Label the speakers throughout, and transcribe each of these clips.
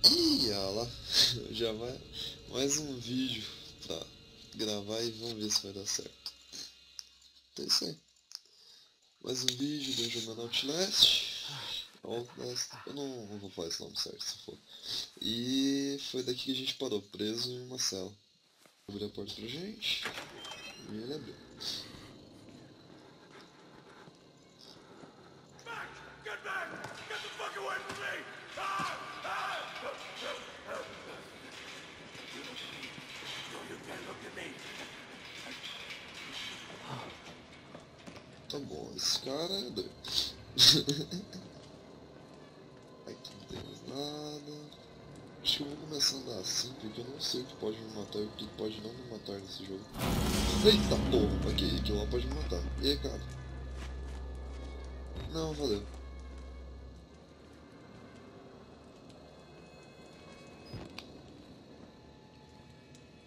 Speaker 1: Ih, olha lá. Já vai mais um vídeo pra gravar e vamos ver se vai dar certo. Então é isso aí. Mais um vídeo do jogando Outlast. Outlast. Eu não vou falar esse nome certo se for. E foi daqui que a gente parou, preso em uma cela. Abriu a porta pra gente. E ele abriu.
Speaker 2: Get back! Get the fuck away from me! You can't look at me.
Speaker 1: Tá bom, esse cara é doido. Aqui não tem mais nada. Acho que eu vou começar a andar assim, porque eu não sei o que pode me matar e o que pode não me matar nesse jogo. Eita porra! Ok, aquilo lá pode me matar. E aí, cara? Não, valeu.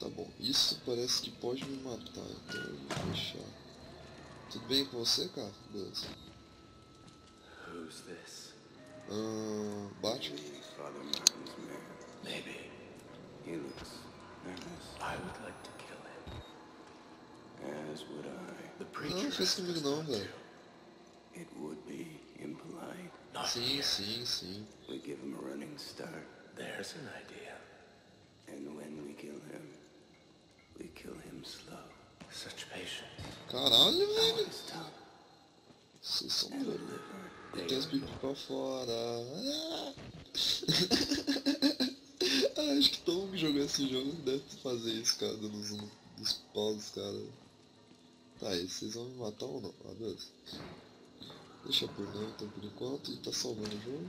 Speaker 1: Tá bom, isso parece que pode me matar, então eu vou deixar. Tudo bem com você, cara? Beleza.
Speaker 2: Who's this?
Speaker 1: Batman?
Speaker 3: Father Martin's man.
Speaker 2: Maybe.
Speaker 3: He looks nervous,
Speaker 2: I would like to kill him.
Speaker 3: as would I.
Speaker 2: The preacher
Speaker 1: Não, não fez comigo não, velho.
Speaker 3: It would be impolite.
Speaker 2: Not
Speaker 1: Sim,
Speaker 2: here.
Speaker 1: sim, sim.
Speaker 3: We give him a running start,
Speaker 2: There's an idea.
Speaker 3: and when we kill him slow.
Speaker 2: Such patience.
Speaker 1: Caralho, velho.
Speaker 3: His tongue
Speaker 1: Vocês são
Speaker 3: and
Speaker 1: doidos.
Speaker 3: liver.
Speaker 1: Tem os picos pra fora. Ah, acho que todo mundo que jogou esse jogo deve fazer isso, cara, dando zoom dos paus, cara. Tá aí, vocês vão me matar ou não? Ah, beleza. Deixa por não, então, por enquanto, e tá salvando o jogo.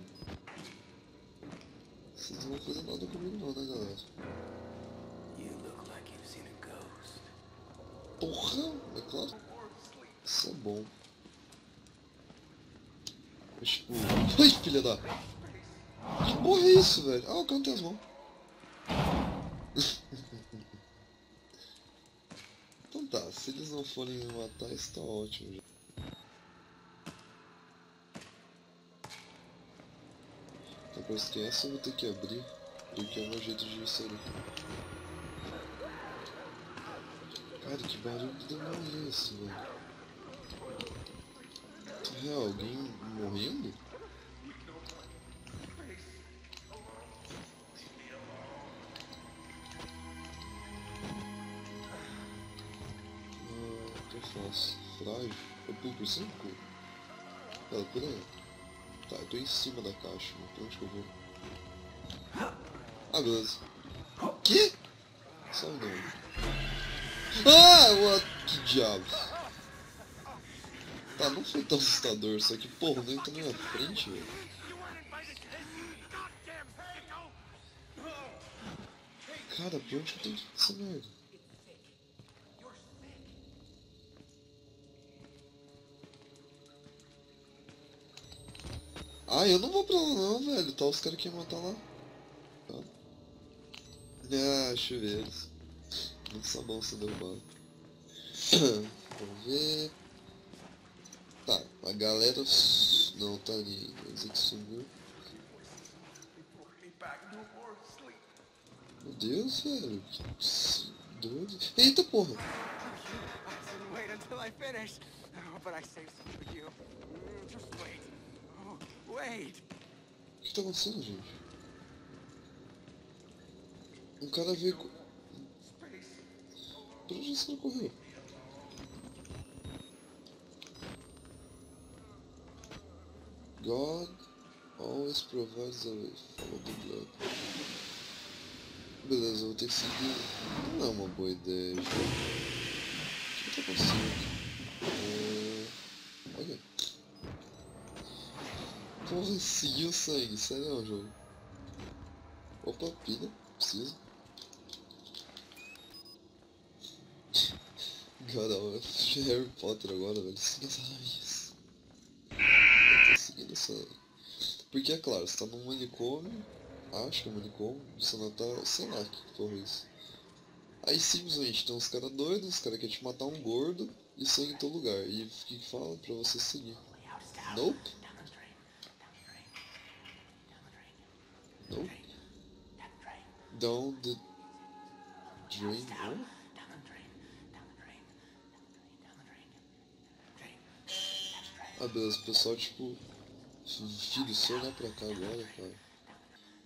Speaker 1: Vocês não vão fazer nada comigo não, né, galera?
Speaker 3: You look like you've seen a ghost.
Speaker 1: Porra, é claro. Isso é bom. Mas, tipo... Ai, filha da... Que porra é isso, velho? Ah, o cara tem as mãos. Então tá, se eles não forem me matar, isso tá ótimo já. Depois que essa eu vou ter que abrir, porque é o meu jeito de sair daqui. Cara, que barulho de demônio é esse, velho? É alguém morrendo? Ah, o que eu faço? Frágil? Eu pulo por cima? Pulo. Pera, por aí. Tá, eu tô em cima da caixa, mas pra onde que eu vou? Ah, beleza. Que? Sai não. Ah, what? Que diabos? Tá, não foi tão assustador, só que, porra, nem tá na minha frente, velho. Cara, pra onde que eu tenho que ir essa merda? Ah, eu não vou pra lá não, velho. Tá os caras que iam matar lá. Tá. Ah, chuveiros. Muito sabão ser derrubado. Vamos ver. Tá, a galera não tá ali. Quer dizer que sumiu. Meu Deus, velho. Que doido. Eita porra!
Speaker 4: I said wait until I finish. Oh, but I saved some for you. Just wait. Oh, wait.
Speaker 1: O que tá acontecendo, gente? Um cara veio com... Pra onde esse cara correu? God always provides a way. Follow the blood. Beleza, eu vou ter que seguir. Não é uma boa ideia, gente. O que tá acontecendo? Ok. Porra, seguiu o sangue, sério é um jogo. Opa, pilha, preciso. Cara, eu assisti Harry Potter agora, velho. Siga essa raiz. Eu tô seguindo essa. Porque é claro, você tá num manicômio. Acho que é um manicômio. Você não tá. Sei lá que porra é isso. Aí simplesmente tem uns caras doidos, os caras querem te matar um gordo e sangue em teu lugar. E o que fala pra você seguir? Nope. Nope. Down the drain.
Speaker 3: Down.
Speaker 1: Hã?
Speaker 3: Down the drain. Down the drain. Down the drain. Drain. That's drain.
Speaker 1: Ah, beleza, o pessoal, tipo, filho, se eu olhar pra cá agora, cara,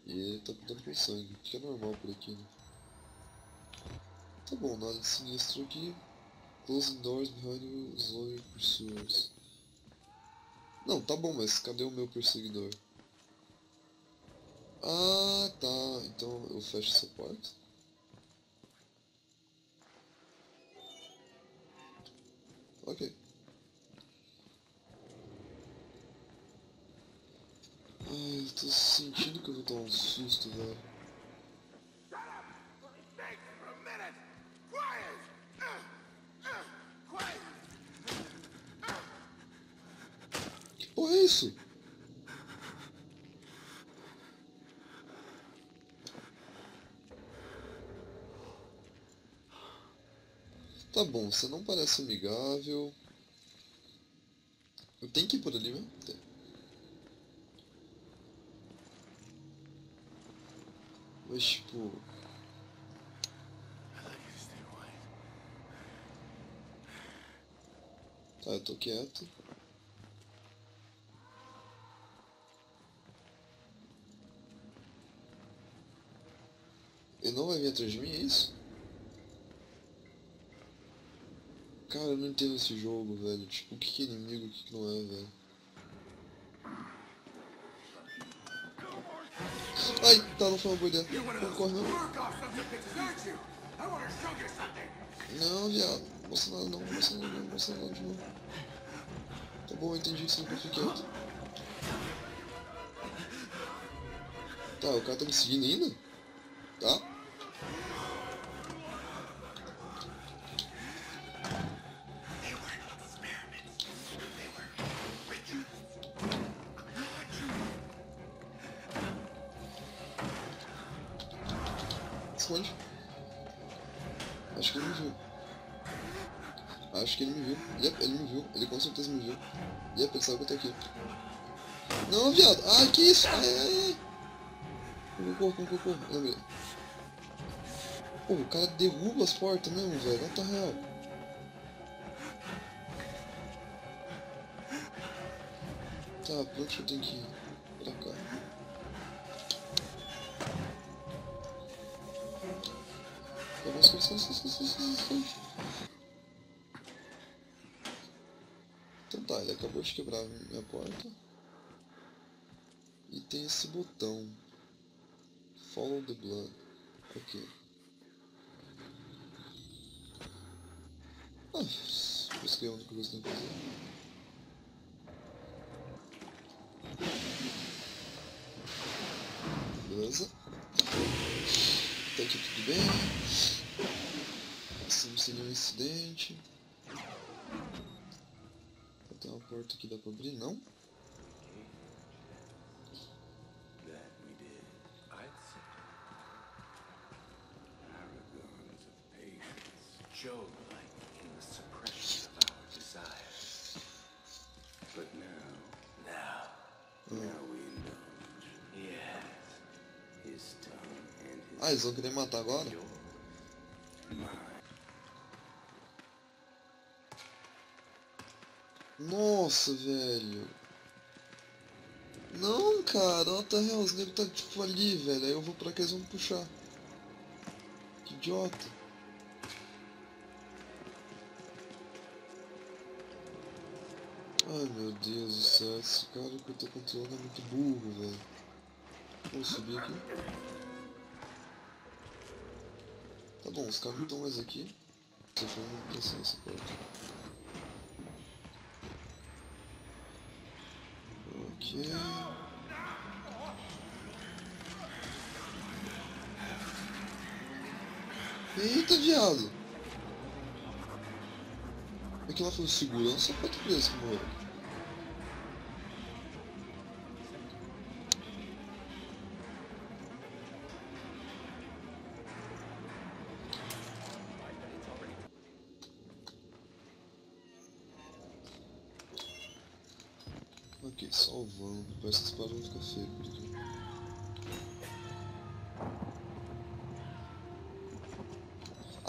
Speaker 1: e ele tá pintando com sangue, o que é normal por aqui, né? Tá bom, nada de sinistro aqui. Closing doors behind you, slowly pursuers. Não, tá bom, mas cadê o meu perseguidor? Ah, tá, então eu fecho essa porta. Ok. Ai, eu tô sentindo que eu vou tomar um susto, velho.
Speaker 4: Think for a minute. Quiet. Quiet.
Speaker 1: Que porra é isso? Tá bom, você não parece amigável. Eu tenho que ir por ali mesmo? Tem. Mas tipo...
Speaker 3: I'd like you to stay away.
Speaker 1: Tá, eu tô quieto. Ele não vai vir atrás de mim, é isso? Cara, eu não entendo esse jogo, velho. Tipo, o que é inimigo, o que não é, velho. Ai, tá, não foi uma boa ideia. Não corre não.
Speaker 4: Work off some of your pictures, aren't you? I want to show you something.
Speaker 1: Não, viado. Não mostra nada não, não mostra nada não, não mostra nada de novo. Tá bom, eu entendi que você não fica quieto. Tá, o cara tá me seguindo ainda? Tá?
Speaker 3: They weren't experiments. They were rituals.
Speaker 1: Esconde. Acho que ele me viu. Acho que ele me viu. Yep, ele me viu. Ele com certeza me viu. Yep, ele sabe que eu tô aqui. Não, viado. Ai, que isso? Ai, ai, ai. Como que eu corro? Lembrei. Pô, o cara derruba as portas mesmo, velho. What the hell? Tá, pra onde eu tenho que ir? Pra cá. Então tá, ele acabou de quebrar minha porta. E tem esse botão. Follow the blood. Ok. Ah, isso que é a única coisa que eu tenho que fazer. Beleza. Até aqui tudo bem. Passamos sem nenhum incidente. Tem uma porta que dá pra abrir, não?
Speaker 3: That we did. I'd say. Paragons of patience. Job-like in the suppression of our desires. But now we indulge. Yes. His tongue and his
Speaker 1: Ah, eles vão querer matar agora?
Speaker 3: mind.
Speaker 1: Nossa, velho. Não, cara, what the hell, os negros tá tipo ali, velho. Aí eu vou pra cá e eles vão me puxar. Que idiota. Ai meu Deus do céu, esse cara que eu tô controlando é muito burro, velho. Vou subir aqui. Tá bom, os caras não estão mais aqui. Tô falando pensar nessa porta. Ok. Eita, viado! Aquela foi o segurança ou 4 vezes que morreu? Ok, salvando. Parece que esse barulho fica feio por aqui.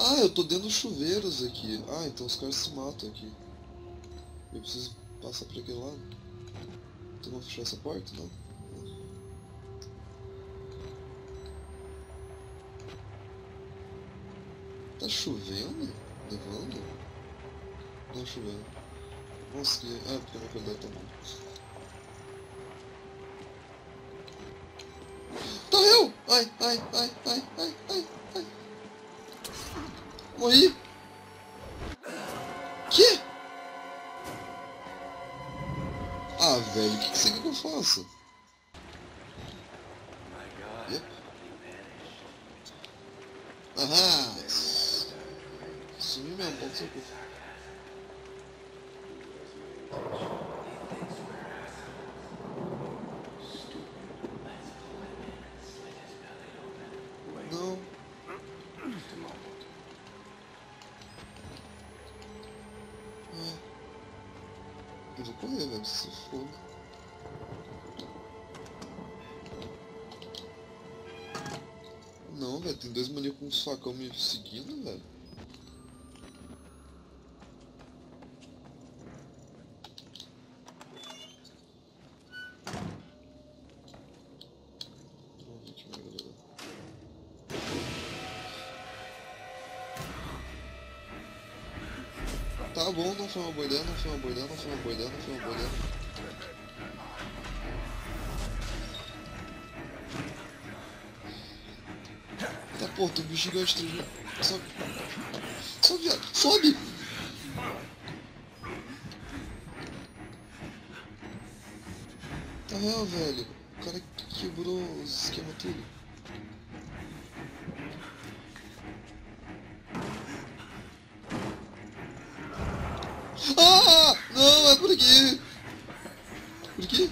Speaker 1: Ah, eu tô dentro dos chuveiros aqui. Ah, então os caras se matam aqui. Eu preciso passar por aquele lado. Então vou fechar essa porta? Não. Tá chovendo? Nevando? Não chovendo. Nossa, que... Ah, porque a minha qualidade tá boa. Tá eu! Ai, ai, ai, ai, ai, ai, ai. Morri! Que? Ah, velho, o que você quer que eu faça? Yep. Aham! Sumi mesmo, pode ser. Não. Eu vou correr, velho, se for. Não, velho, tem dois maníacos com um facão me seguindo, velho. Tá bom, não foi uma boa ideia, não foi uma boa ideia, não foi uma boa ideia, não foi uma boa ideia. Tá, pô, tem um bicho gigante atrás. Sobe. Sobe, viado. Sobe! Tá real, velho. O cara quebrou os esquemas tudo. Ah! Não, é por aqui! Por aqui?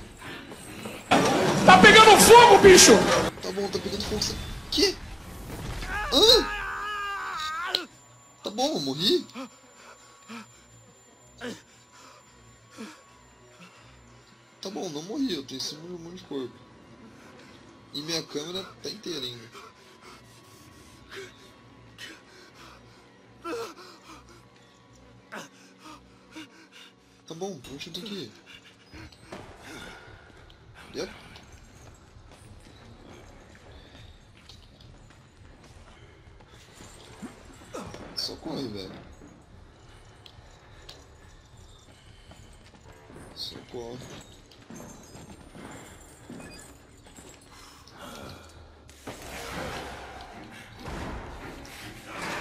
Speaker 5: Tá pegando fogo, bicho!
Speaker 1: Tá bom, tá pegando fogo. Que? Ah! Tá bom, eu morri? Tá bom, não morri, eu tô em cima de um monte de corpo. E minha câmera tá inteira ainda. Tá bom, pra onde eu tenho que ir? Yep. Só corre, velho. Só corre.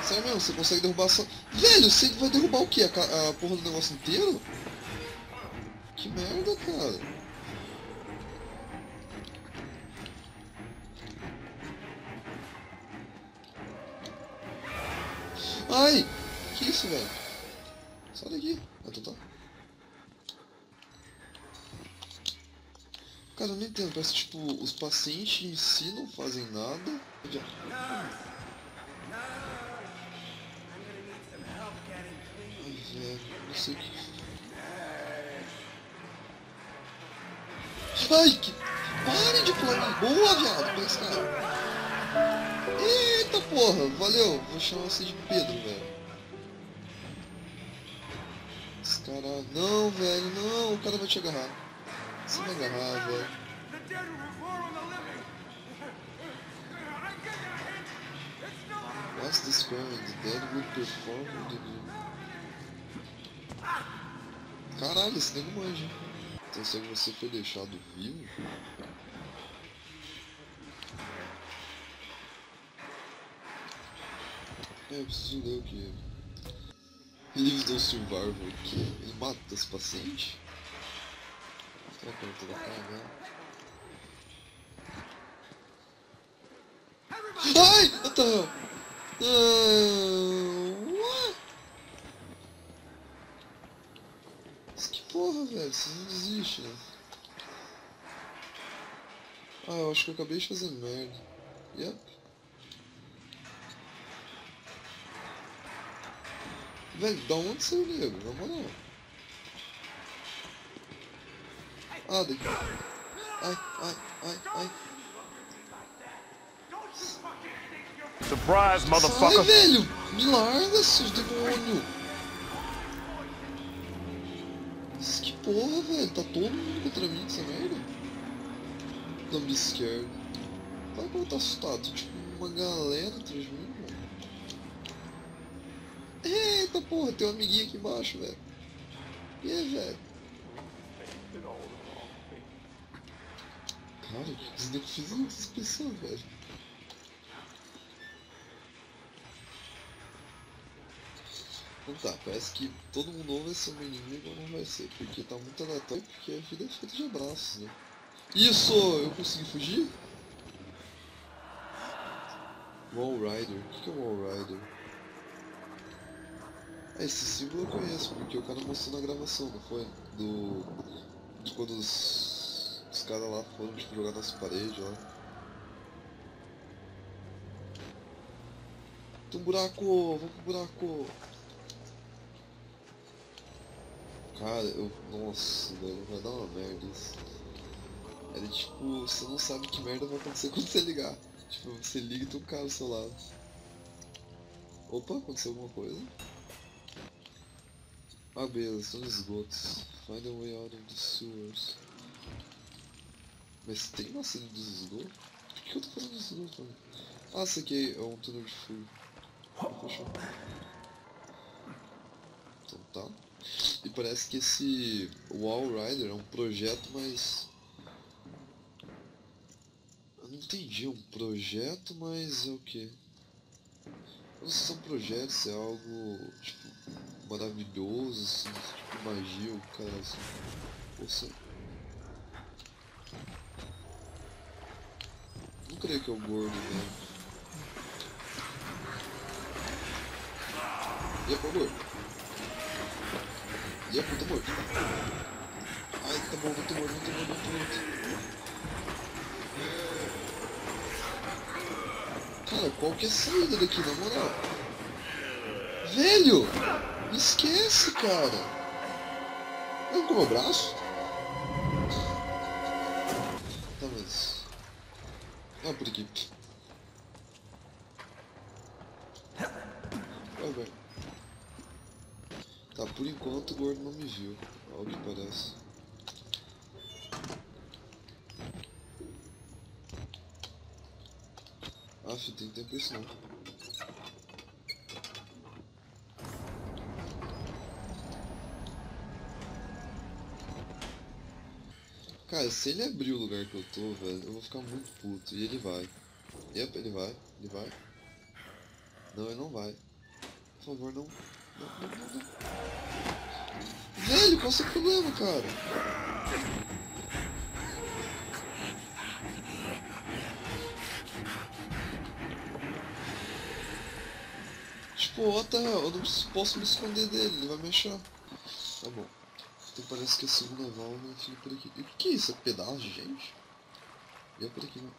Speaker 1: Sério mesmo, você consegue derrubar só... Velho, você vai derrubar o quê? A porra do negócio inteiro? Que merda, cara. Ai! Que isso, velho? Sai daqui. Ah, tu tá. Cara, eu não entendo. Parece que, tipo, os pacientes em si não fazem nada. Ai, velho, não sei o que... Ai, que... Pare de pular. Boa, viado. Pega esse cara. Eita, porra. Valeu. Vou chamar você de Pedro, velho. Esse cara... Não, velho. Não. O cara vai te agarrar. Você vai agarrar, velho. What's this crime? The dead will perform the... Caralho, esse nego manja. Então se você foi deixado vivo... É, eu preciso ler o que... Lives don't survival, o que? Ele mata esse paciente? Será que eu não tô na cara? Ai! What the hell? What? Mas que porra, velho? Você não desiste, né? Ah, eu acho que eu acabei de fazer merda. Yep. Velho, da onde saiu o nego? Na moral. Ah, daqui. Ai, ai, ai, ai.
Speaker 5: Surprise,
Speaker 1: Sai,
Speaker 5: motherfucker!
Speaker 1: velho! Me larga, seus demônios! Que porra, velho? Tá todo mundo contra mim, essa merda? Don't be scared. Olha como eu tô assustado. Tipo, uma galera atrás de mim, mano. Eita porra, tem um amiguinho aqui embaixo, velho. E aí, velho? Cara, o que os negros fizeram com essas pessoas, velho? Então tá, parece que todo mundo ou vai ser meu inimigo ou não vai ser, porque tá muito aleatório, porque a vida é feita de abraços, né? Isso! Eu consegui fugir? Wall Rider. O que é Wall Rider? Esse símbolo eu conheço, porque o cara mostrou na gravação, não foi? De quando os caras lá foram tipo, jogar nas paredes lá. Tem um buraco! Vamos pro buraco! Cara, nossa, velho, vai dar uma merda isso. Era tipo, você não sabe que merda vai acontecer quando você ligar. Tipo, você liga e tem um cara ao seu lado. Opa, aconteceu alguma coisa? Ah, beleza, estão nos esgotos. Find a way out of the sewers. Mas tem uma cena dos esgotos? Por que eu tô fazendo dos esgotos, mano? Ah, isso aqui é um túnel de fuga. Fechou. Então tá. E parece que esse Wall Rider é um projeto, mas... Eu não entendi, é um projeto, mas é o quê? Eu não sei se é um projeto, se é algo, tipo, maravilhoso, assim, tipo magia, ou cara assim. Ou se... Não creio que é o gordo, né? E é pro gordo. E é pro, tô morto. Ai, tá bom, não tô morto, não tô morto, não tô morto. Cara, qual que é a saída daqui, na moral? Velho! Me esquece, cara! Não com o meu braço? Tá, mas... Ah, por aqui. Vai, vai. Tá, por enquanto o gordo não me viu, ao que parece. Ah, filho, tem tempo isso não. Cara, se ele abrir o lugar que eu tô, velho, eu vou ficar muito puto. E ele vai. Yep, ele vai. Ele vai. Não, ele não vai. Por favor, não. Não, não, não, não. Velho, qual é o seu problema, cara? Tipo, what the hell? Eu não posso me esconder dele, ele vai me achar. Tá bom. Então parece que a segunda válvula fica por aqui. E o que é isso? É pedaço de gente? E é por aqui, né?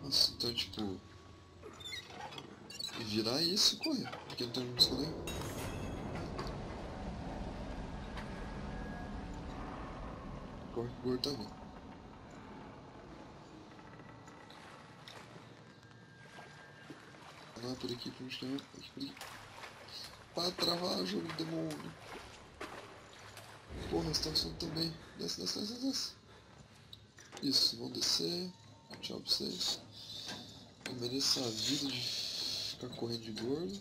Speaker 1: Nossa, então tipo... Virar isso e correr. Porque não tem onde me esconder. Corre que o gordo tá vindo. Não é por aqui, por onde que é? Aqui, por aqui. Para travar, jogo do demônio. Porra, você tá funcionando também. Desce, desce, desce, desce. Isso, vão descer. Tchau pra vocês. Eu mereço a vida de ficar correndo de gordo.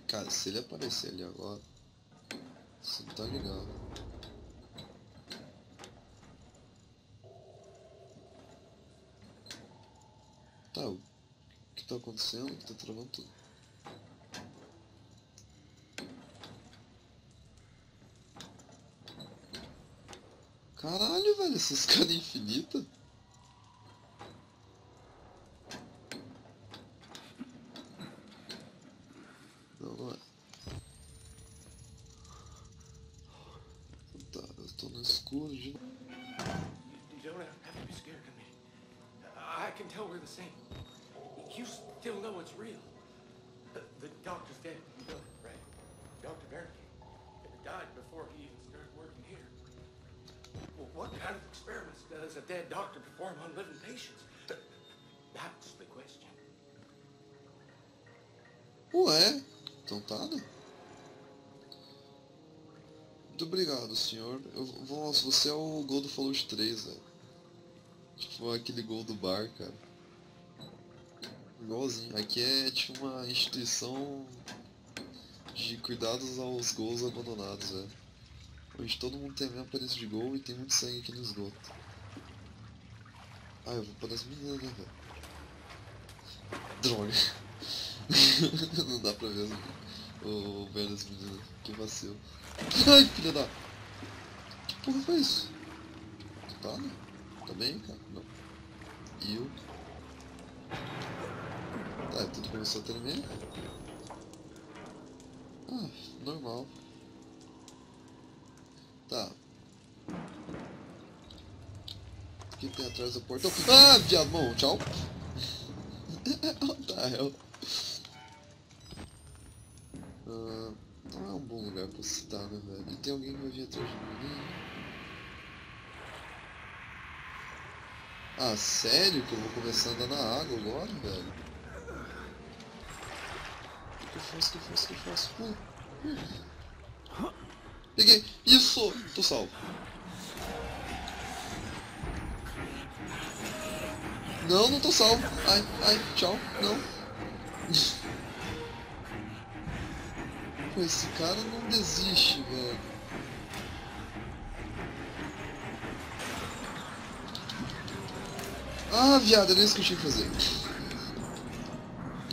Speaker 1: Cara, se ele aparecer ali agora, você não tá ligado. Tá, o que tá acontecendo? O que tá travando tudo? Caralho, velho, essa escada é infinita? Não, não é. Tá, eu tô no escuro de...
Speaker 4: You don't have to be scared of me. I can tell we're the same. You still know it's real.
Speaker 2: The doctor's dead. You know that, right? Dr. Vernick died before he even started working here. Well, what kind of experiments does a dead doctor perform on living patients? That's the question.
Speaker 1: Ué, então tá, né? Muito obrigado, senhor. Nossa, você é o gol do Fallout 3, velho. Tipo, aquele gol do bar, cara. Igualzinho. Aqui é tipo uma instituição de cuidados aos gols abandonados, velho. Onde todo mundo tem a mesma aparência de gol e tem muito sangue aqui no esgoto. Ah, eu vou para as meninas, né, velho? Droga. Não dá pra ver o velho das meninas. Que vacilo. Ai, filha da... Que porra foi isso? Tá, né? Tá bem, cara? Não. E eu... Tá, tudo começou a tremer. Ah, normal. Tá. O que tem atrás do portão? Ah, viado, bom, tchau. What the hell? Não é um bom lugar pra se estar, né, velho? E tem alguém que vai vir atrás de mim. Ah, sério que eu vou começar a andar na água agora, velho? O que eu faço? Peguei! Isso! Tô salvo. Não, não tô salvo. Ai, tchau. Não. Pô, esse cara não desiste, velho. Ah, viado, era isso que eu tinha que fazer.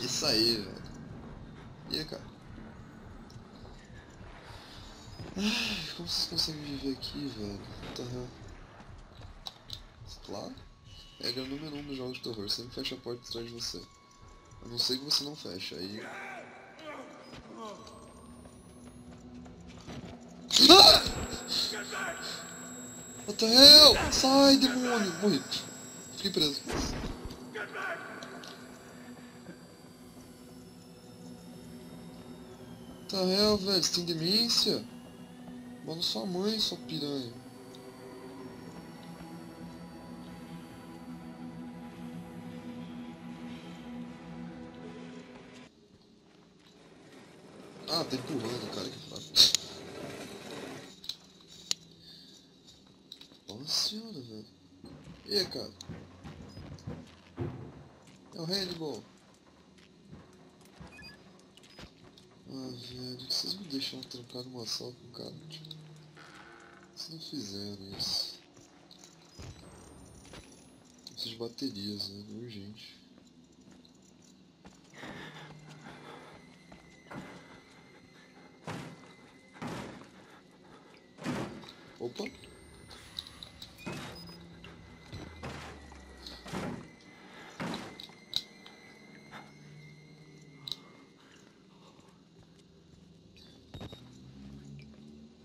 Speaker 1: Isso aí, velho. E aí, cara? Ai, como vocês conseguem viver aqui, velho? Tá. Claro. Regra número 1 dos jogos de terror. Sempre fecha a porta atrás de você. A não ser que você não feche, aí... Ah! What the hell? Sai, demônio! Morri. Fiquei preso. What the hell, velho? Você tem demência? Mano, sua mãe, sua piranha. Ah, tá empurrando, cara, que fraco. Nossa senhora, velho. E aí, cara? É o Hannibal. Ah, velho, que vocês me deixaram trancar numa sala com o cara, tipo... Vocês não fizeram isso. Preciso de baterias, né? Urgente. Opa!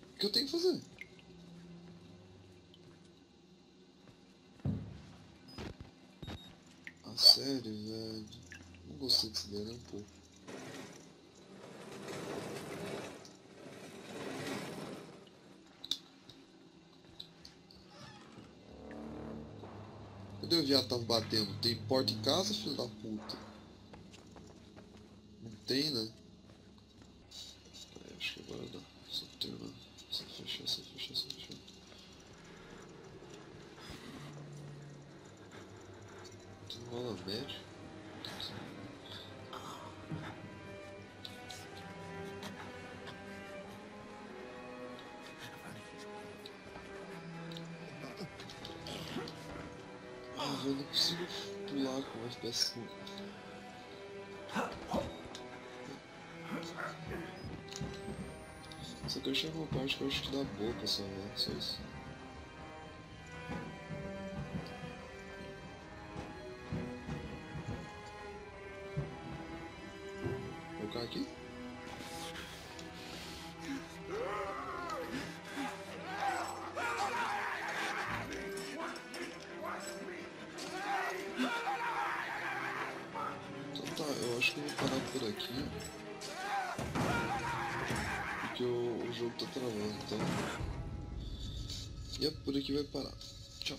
Speaker 1: O que eu tenho que fazer? Ah, sério, velho. Não gostei dessa ideia nem um pouco. Cadê o viado tava batendo? Tem porta em casa, filho da puta? Não tem, né? Acho que agora dá. Só terminar. Só fechar. Tem bola média. Ah, velho, não consigo pular com o FPS. Só que eu chego uma parte que eu acho que dá boca só, né? Só isso. Vou colocar aqui? Então tá, eu acho que eu vou parar parar por aqui. Porque o jogo tá travando, então... E é por aqui vai parar. Tchau.